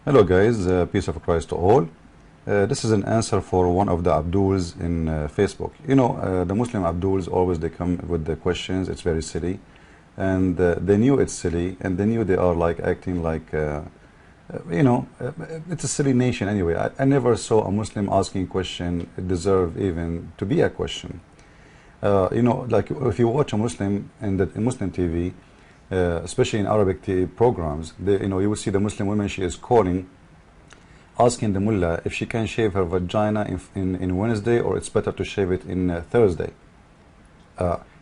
Hello guys, peace of Christ to all. This is an answer for one of the Abduls in Facebook. The Muslim Abduls always they come with the questions. It's very silly, and they knew it's silly, and they knew they are like acting like it's a silly nation anyway. I never saw a Muslim asking question deserve even to be a question. Like if you watch a Muslim in Muslim TV, especially in Arabic TV programs, you will see the Muslim woman, she is calling, asking the mullah if she can shave her vagina in Wednesday, or it's better to shave it in Thursday.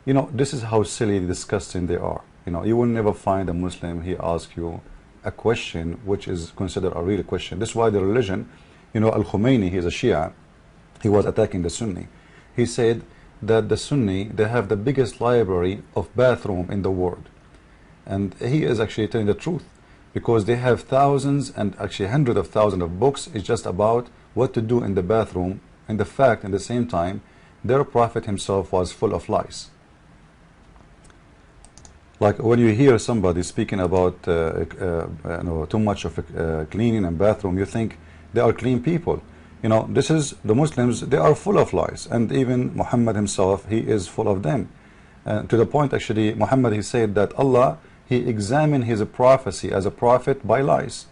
This is how silly, disgusting they are. You will never find a Muslim, he asks you a question which is considered a real question. This is why the religion, Al-Khomeini, he is a Shia, he was attacking the Sunni. He said that the Sunni, they have the biggest library of bathroom in the world. And he is actually telling the truth, because they have thousands and actually hundreds of thousands of books. It's just about what to do in the bathroom. And the fact, at the same time, their prophet himself was full of lies. Like when you hear somebody speaking about too much of cleaning and bathroom, you think they are clean people. This is the Muslims, they are full of lies, and even Muhammad himself, he is full of them. To the point, actually, Muhammad, he said that Allah, he examined his prophecy as a prophet by lies.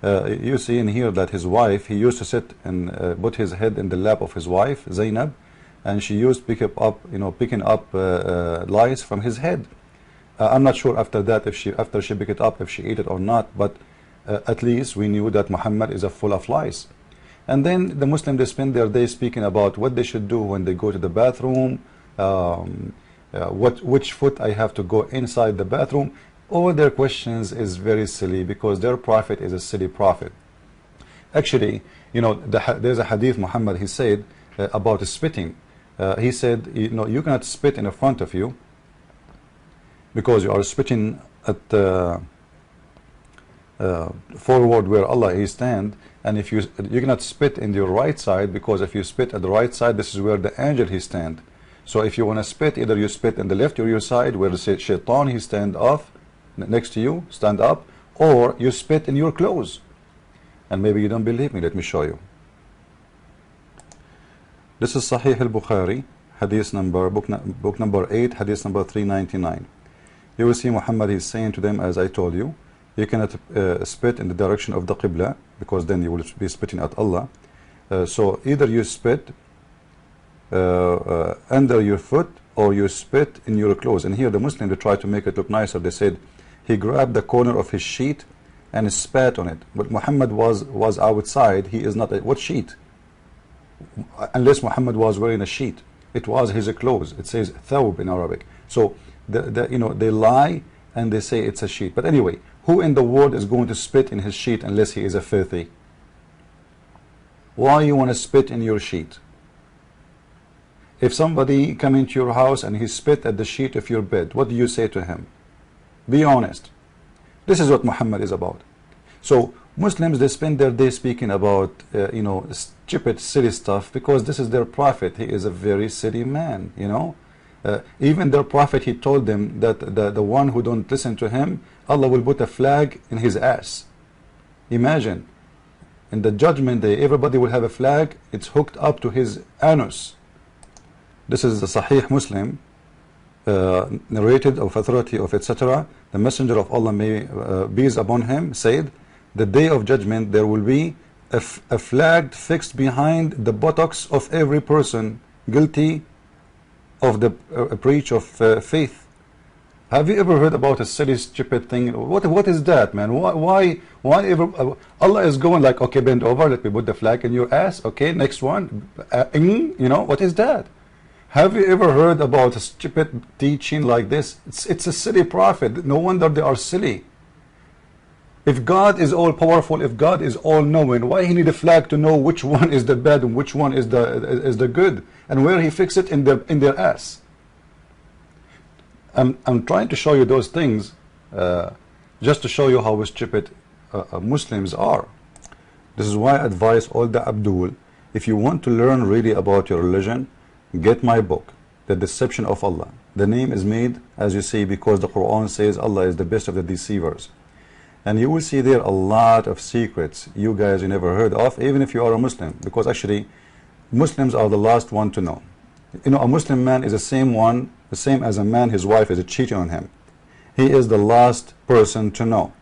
You see in here that his wife, he used to sit and put his head in the lap of his wife, Zainab, and she used picking up lies from his head. I'm not sure after that after she picked it up if she ate it or not, but at least we knew that Muhammad is full of lies. And then the Muslims, they spend their day speaking about what they should do when they go to the bathroom, which foot I have to go inside the bathroom. All their questions is very silly, because their prophet is a silly prophet. Actually, there's a hadith Muhammad, he said about spitting. He said, you cannot spit in front of you, because you are spitting at forward where Allah he stand, and if you cannot spit in your right side, because if you spit at the right side, this is where the angel he stand. So if you want to spit, either you spit in the left or your side where the shaitan he stand off next to you, stand up, or you spit in your clothes. And maybe you don't believe me, let me show you. This is Sahih al-Bukhari, hadith number, book number 8, hadith number 399. You will see Muhammad is saying to them, as I told you, you cannot spit in the direction of the Qibla, because then you will be spitting at Allah. So either you spit under your foot, or you spit in your clothes. And here the Muslim, they try to make it look nicer. They said he grabbed the corner of his sheet and spat on it. But Muhammad was outside. He is not what sheet? Unless Muhammad was wearing a sheet, it was his clothes. It says thawb in Arabic. So they lie and they say it's a sheet. But anyway, who in the world is going to spit in his sheet unless he is a filthy? Why you want to spit in your sheet? If somebody come into your house and he spit at the sheet of your bed, what do you say to him? Be honest. This is what Muhammad is about. So Muslims, they spend their day speaking about stupid, silly stuff, because this is their prophet. He is a very silly man. Even their prophet, he told them that the one who don't listen to him, Allah will put a flag in his ass. Imagine, in the judgment day, everybody will have a flag. It's hooked up to his anus. This is the Sahih Muslim, narrated of authority of etc. The Messenger of Allah, may peace upon him, said, the day of judgment there will be a flag fixed behind the buttocks of every person guilty of the breach of faith. Have you ever heard about a silly, stupid thing? What is that, man? Why ever? Allah is going like, okay, bend over, let me put the flag in your ass. Okay, next one. What is that? Have you ever heard about a stupid teaching like this? It's a silly prophet. No wonder they are silly. If God is all powerful, if God is all knowing, why he need a flag to know which one is the bad and which one is the good, and where he fix it in their ass? I'm trying to show you those things just to show you how stupid Muslims are. This is why I advise all the Abdul, if you want to learn really about your religion, get my book, The Deception of Allah. The name is made, as you see, because the Quran says Allah is the best of the deceivers. And you will see there a lot of secrets you guys you never heard of, even if you are a Muslim, because actually Muslims are the last one to know. You know, a Muslim man is the same as a man his wife is cheating on him. He is the last person to know.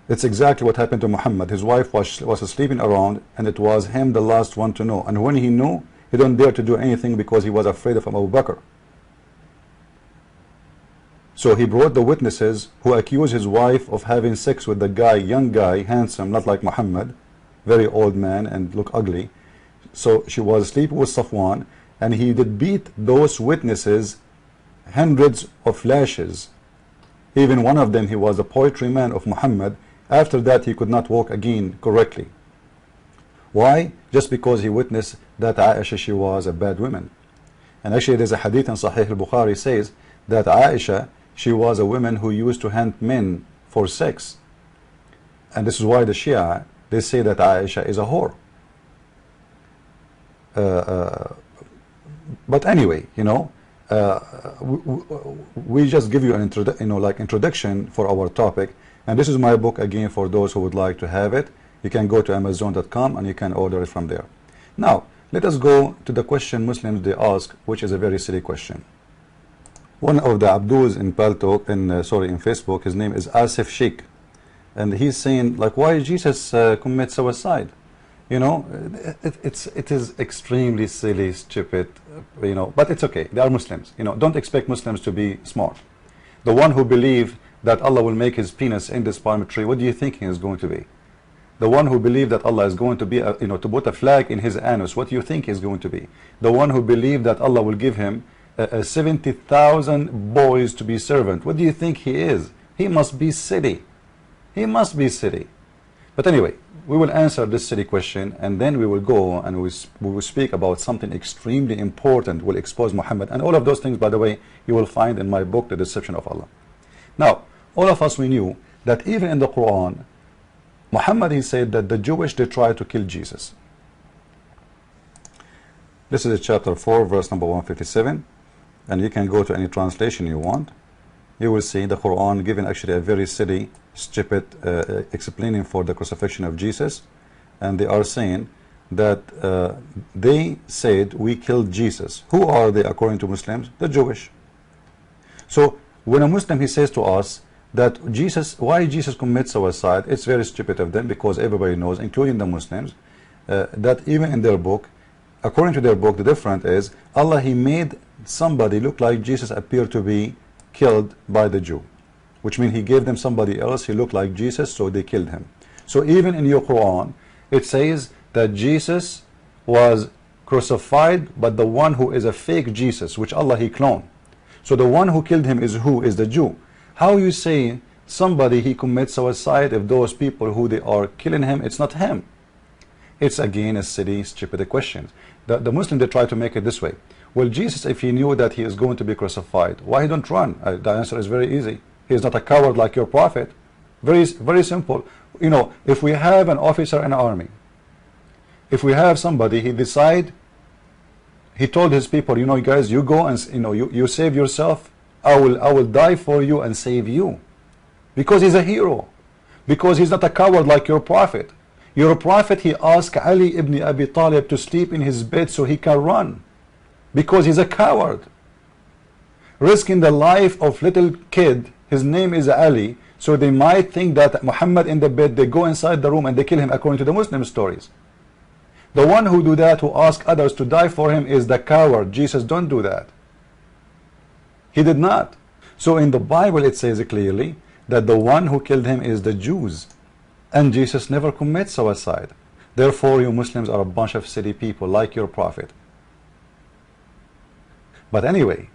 It's exactly what happened to Muhammad. His wife was sleeping around, and it was him the last one to know. And when he knew, he didn't dare to do anything because he was afraid of Abu Bakr. So he brought the witnesses who accused his wife of having sex with the guy, young guy, handsome, not like Muhammad, very old man and look ugly. So she was asleep with Safwan, and he did beat those witnesses hundreds of lashes. Even one of them, he was a poetry man of Muhammad. After that, he could not walk again correctly. Why? Just because he witnessed that Aisha, she was a bad woman. And actually there's a hadith in Sahih al-Bukhari says that Aisha, she was a woman who used to hunt men for sex. And this is why the Shia, they say that Aisha is a whore. But anyway, you know, we just give you an introduction for our topic. And this is my book again for those who would like to have it. You can go to Amazon.com and you can order it from there. Now, let us go to the question Muslims they ask, which is a very silly question. One of the Abdus in Paltalk, in Facebook, his name is Asif Sheikh, and he's saying like, why Jesus commit suicide? You know, it is extremely silly, stupid, you know, but it's okay. They are Muslims. You know, don't expect Muslims to be smart. The one who believes that Allah will make his penis in this palm tree, what do you think he is going to be? The one who believes that Allah is going to be, to put a flag in his anus, what do you think he is going to be? The one who believes that Allah will give him 70,000 boys to be servant, what do you think he is? He must be silly. He must be silly. But anyway, we will answer this silly question, and then we will go and we will speak about something extremely important, will expose Muhammad, and all of those things, by the way, you will find in my book, The Deception of Allah. Now, all of us, we knew that even in the Quran, Muhammad, he said that the Jewish, they tried to kill Jesus. This is chapter 4, verse number 157, and you can go to any translation you want. You will see the Quran giving actually a very silly, stupid explaining for the crucifixion of Jesus, and they are saying that they said we killed Jesus. Who are they according to Muslims? The Jewish. So when a Muslim, he says to us that why Jesus commits suicide, it's very stupid of them, because everybody knows, including the Muslims, that even in their book, according to their book, the difference is Allah, he made somebody look like Jesus appear to be killed by the Jew, which means he gave them somebody else, he looked like Jesus, so they killed him. So even in your Quran, it says that Jesus was crucified, but the one who is a fake Jesus, which Allah, he cloned. So the one who killed him is who? Is the Jew. How you say somebody he commits suicide if those people who they are killing him, it's not him? It's again a silly, stupid question. The Muslim, they try to make it this way. Well, Jesus, if he knew that he is going to be crucified, why he don't run? The answer is very easy. He is not a coward like your prophet. Very, very simple. You know, if we have an officer in the army, if we have somebody, he decide, he told his people, you know, guys, you go and you save yourself. I will die for you and save you, because he's a hero, because he's not a coward like your prophet. Your prophet, he asked Ali ibn Abi Talib to sleep in his bed so he can run, because he's a coward, risking the life of little kid. His name is Ali, so they might think that Muhammad in the bed, they go inside the room and they kill him according to the Muslim stories. The one who do that, who ask others to die for him, is the coward. Jesus don't do that. He did not. So in the Bible it says clearly that the one who killed him is the Jews, and Jesus never commits suicide. Therefore you Muslims are a bunch of silly people like your prophet. But anyway,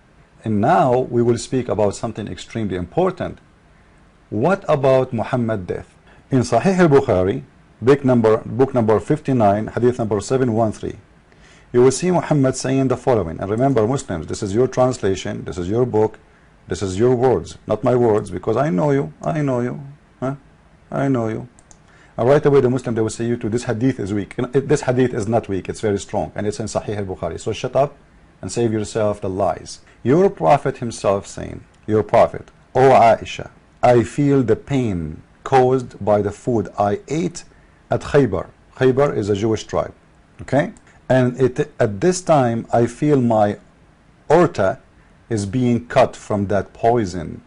and now we will speak about something extremely important. What about Muhammad's death? In Sahih al-Bukhari, book number 59, hadith number 713, you will see Muhammad saying the following. And remember, Muslims, this is your translation, this is your book, this is your words, not my words, because I know you, I know you, huh? I know you. And right away the Muslim, they will say you to this hadith is weak. This hadith is not weak, it's very strong, and it's in Sahih al-Bukhari. So shut up and save yourself the lies. Your prophet himself saying, your prophet, O Aisha, I feel the pain caused by the food I ate at Khaybar. Khaybar is a Jewish tribe, okay? And at this time I feel my aorta is being cut from that poison.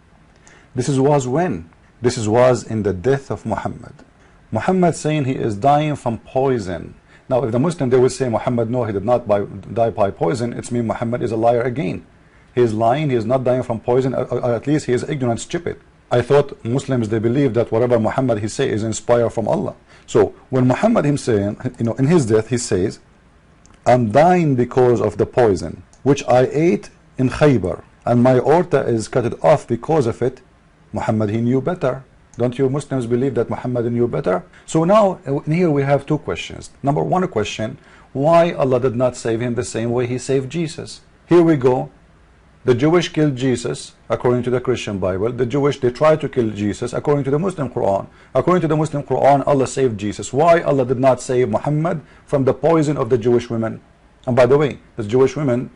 This was when? This was in the death of Muhammad. Muhammad saying he is dying from poison. Now if the Muslim, they will say Muhammad, no, he did not die by poison, it's mean Muhammad is a liar again. He is lying, he is not dying from poison, or at least he is ignorant, stupid. I thought Muslims, they believe that whatever Muhammad he say is inspired from Allah. So when Muhammad himself, in his death, he says, I'm dying because of the poison which I ate in Khaybar, and my aorta is cut off because of it. Muhammad, he knew better. Don't you Muslims believe that Muhammad knew better? So now here we have two questions. Number one question, why Allah did not save him the same way he saved Jesus? Here we go. The Jewish killed Jesus according to the Christian Bible. The Jewish, they tried to kill Jesus according to the Muslim Quran. According to the Muslim Quran, Allah saved Jesus. Why Allah did not save Muhammad from the poison of the Jewish women? And by the way, the Jewish women,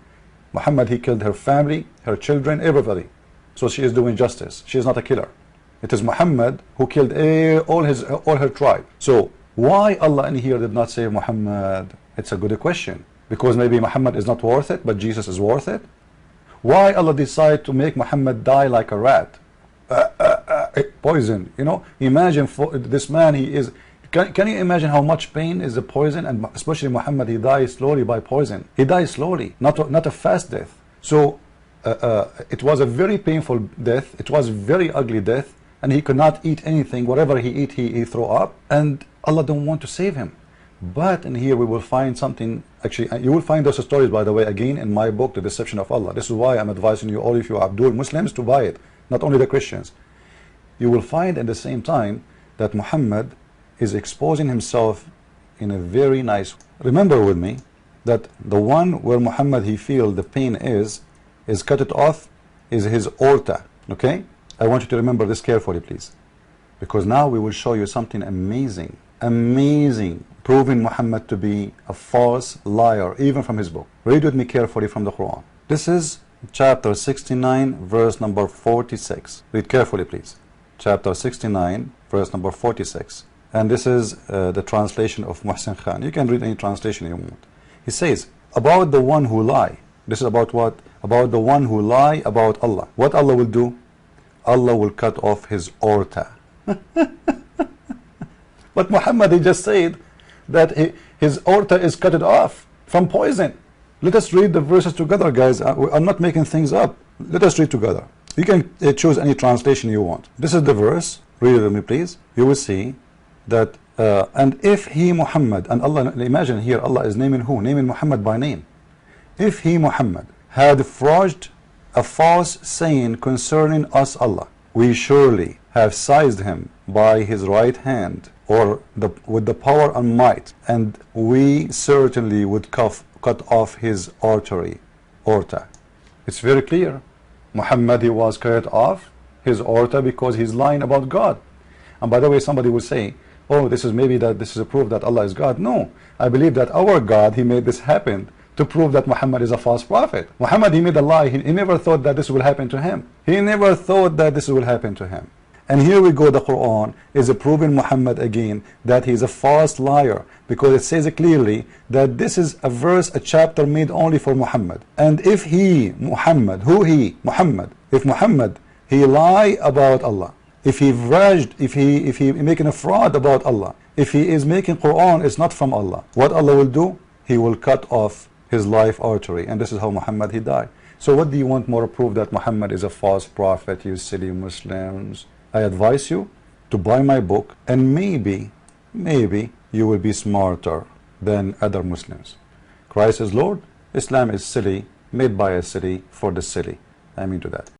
Muhammad, he killed her family, her children, everybody. So she is doing justice. She is not a killer. It is Muhammad who killed all her tribe. So why Allah in here did not save Muhammad? It's a good question. Because maybe Muhammad is not worth it, but Jesus is worth it. Why Allah decided to make Muhammad die like a rat? Poison, imagine for this man, he is, can you imagine how much pain is the poison? And especially Muhammad, he dies slowly by poison. He dies slowly, not a fast death. So it was a very painful death. It was very ugly death, and he could not eat anything. Whatever he eat, he throw up, and Allah don't want to save him. But in here we will find something. Actually, you will find those stories, by the way, again in my book, The Deception of Allah. This is why I'm advising you, all of you Abdul Muslims, to buy it, not only the Christians. You will find at the same time that Muhammad is exposing himself in a very nice. Remember with me that the one where Muhammad he feel the pain is cut it off, is his aorta. Okay, I want you to remember this carefully, please, because now we will show you something amazing, proving Muhammad to be a false liar, even from his book. Read with me carefully from the Quran. This is chapter 69, verse number 46. Read carefully, please. Chapter 69, verse number 46. And this is the translation of Muhsin Khan. You can read any translation you want. He says, about the one who lie. This is about what? About the one who lie about Allah. What Allah will do? Allah will cut off his aorta. But Muhammad, he just said that his aorta is cut off from poison. Let us read the verses together, guys. I'm not making things up. Let us read together. You can choose any translation you want. This is the verse. Read it with me, please. You will see that and if he Muhammad, and Allah, imagine here Allah is naming who? Naming Muhammad by name. If he Muhammad had forged a false saying concerning us Allah, we surely have seized him by his right hand, or with the power and might, and we certainly would cut off his artery, aorta. It's very clear. Muhammad, he was cut off his aorta because he's lying about God. And by the way, somebody will say, oh, this is a proof that Allah is God. No, I believe that our God, he made this happen to prove that Muhammad is a false prophet. Muhammad, he made a lie. He never thought that this will happen to him. He never thought that this will happen to him. And here we go, the Quran is proving Muhammad again that he's a false liar, because it says clearly that this is a verse, a chapter made only for Muhammad. And if he, Muhammad, Muhammad, if Muhammad, he lie about Allah, if he vraged, if he making a fraud about Allah, if he is making Quran, it's not from Allah, what Allah will do? He will cut off his life artery, and this is how Muhammad he died. So what do you want more proof that Muhammad is a false prophet, you silly Muslims? I advise you to buy my book, and maybe you will be smarter than other Muslims. Christ is Lord, Islam is silly, made by a silly for the silly. I mean to that.